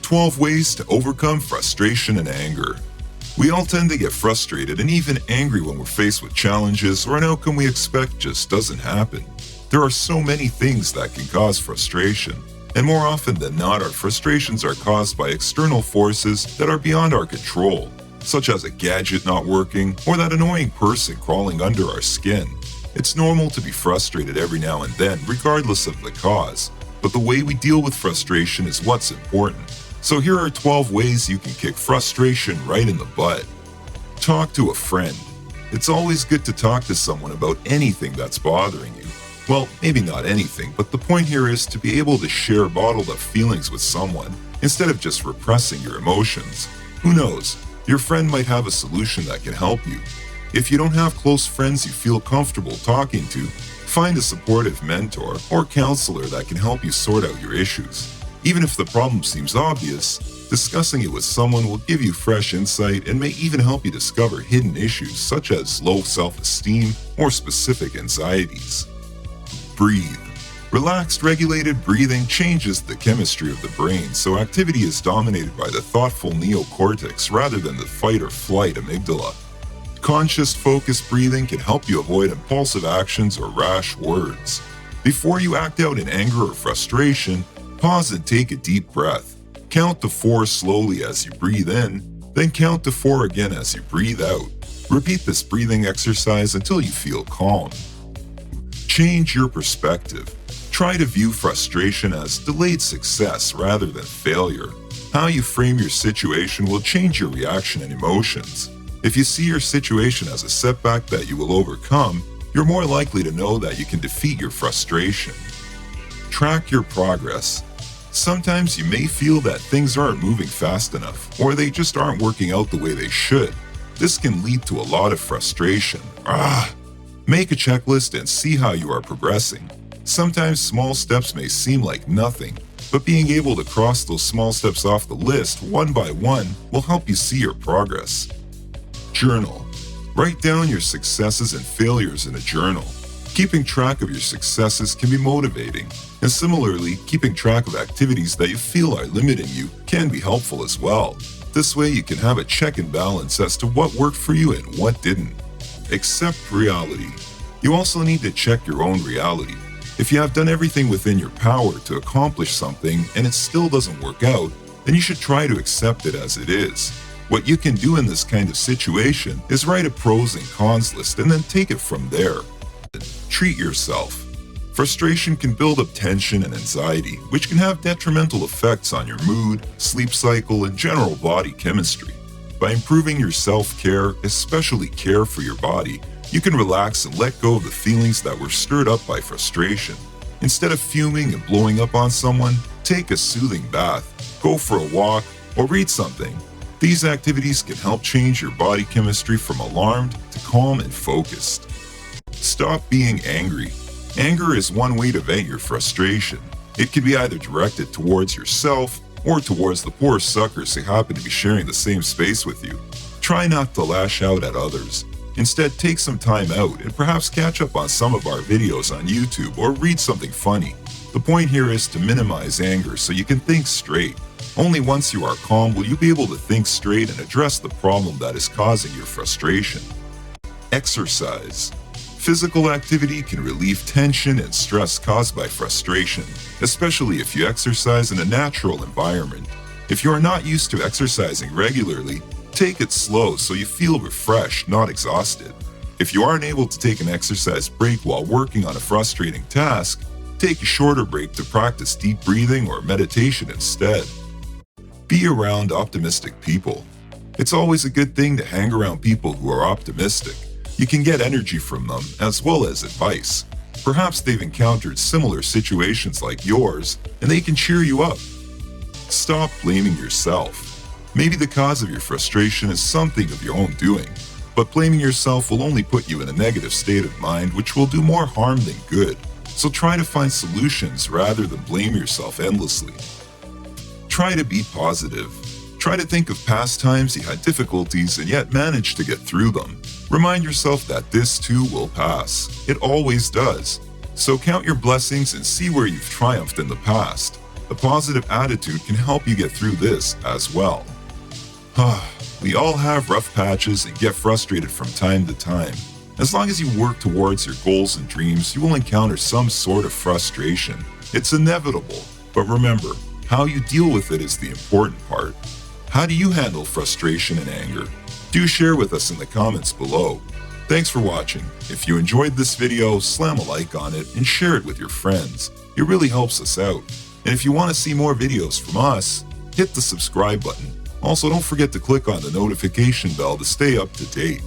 12 ways to overcome frustration and anger. We all tend to get frustrated and even angry when we're faced with challenges or an outcome we expect just doesn't happen. There are so many things that can cause frustration, and more often than not, our frustrations are caused by external forces that are beyond our control, such as a gadget not working or that annoying person crawling under our skin. It's normal to be frustrated every now and then, regardless of the cause, but the way we deal with frustration is what's important. So here are 12 ways you can kick frustration right in the butt. Talk to a friend. It's always good to talk to someone about anything that's bothering you. Well, maybe not anything, but the point here is to be able to share bottled up feelings with someone instead of just repressing your emotions. Who knows? Your friend might have a solution that can help you. If you don't have close friends you feel comfortable talking to, find a supportive mentor or counselor that can help you sort out your issues. Even if the problem seems obvious, discussing it with someone will give you fresh insight and may even help you discover hidden issues such as low self-esteem or specific anxieties. Breathe. Relaxed, regulated breathing changes the chemistry of the brain, so activity is dominated by the thoughtful neocortex rather than the fight or flight amygdala. Conscious, focused breathing can help you avoid impulsive actions or rash words. Before you act out in anger or frustration, pause and take a deep breath. Count to 4 slowly as you breathe in, then count to 4 again as you breathe out. Repeat this breathing exercise until you feel calm. Change your perspective. Try to view frustration as delayed success rather than failure. How you frame your situation will change your reaction and emotions. If you see your situation as a setback that you will overcome, you're more likely to know that you can defeat your frustration. Track your progress. Sometimes you may feel that things aren't moving fast enough, or they just aren't working out the way they should. This can lead to a lot of frustration. Make a checklist and see how you are progressing. Sometimes small steps may seem like nothing, but being able to cross those small steps off the list one by one will help you see your progress. Journal. Write down your successes and failures in a journal. Keeping track of your successes can be motivating, and similarly, keeping track of activities that you feel are limiting you can be helpful as well. This way you can have a check and balance as to what worked for you and what didn't. Accept reality. You also need to check your own reality. If you have done everything within your power to accomplish something and it still doesn't work out, then you should try to accept it as it is. What you can do in this kind of situation is write a pros and cons list and then take it from there. Treat yourself. Frustration can build up tension and anxiety, which can have detrimental effects on your mood, sleep cycle, and general body chemistry. By improving your self-care, especially care for your body, you can relax and let go of the feelings that were stirred up by frustration. Instead of fuming and blowing up on someone, take a soothing bath, go for a walk, or read something. These activities can help change your body chemistry from alarmed to calm and focused. Stop being angry. Anger is one way to vent your frustration. It can be either directed towards yourself or towards the poor suckers who happen to be sharing the same space with you. Try not to lash out at others. Instead, take some time out and perhaps catch up on some of our videos on YouTube or read something funny. The point here is to minimize anger so you can think straight. Only once you are calm will you be able to think straight and address the problem that is causing your frustration. Exercise. Physical activity can relieve tension and stress caused by frustration, especially if you exercise in a natural environment. If you are not used to exercising regularly, take it slow so you feel refreshed, not exhausted. If you aren't able to take an exercise break while working on a frustrating task, take a shorter break to practice deep breathing or meditation instead. Be around optimistic people. It's always a good thing to hang around people who are optimistic. You can get energy from them as well as advice. Perhaps they've encountered similar situations like yours, and they can cheer you up. Stop blaming yourself. Maybe the cause of your frustration is something of your own doing, but blaming yourself will only put you in a negative state of mind which will do more harm than good. So try to find solutions rather than blame yourself endlessly. Try to be positive. Try to think of past times you had difficulties and yet managed to get through them. Remind yourself that this too will pass. It always does. So count your blessings and see where you've triumphed in the past. A positive attitude can help you get through this as well. We all have rough patches and get frustrated from time to time. As long as you work towards your goals and dreams, you will encounter some sort of frustration. It's inevitable, but remember, how you deal with it is the important part. How do you handle frustration and anger? Do share with us in the comments below. Thanks for watching. If you enjoyed this video, slam a like on it and share it with your friends. It really helps us out. And if you want to see more videos from us, hit the subscribe button. Also, don't forget to click on the notification bell to stay up to date.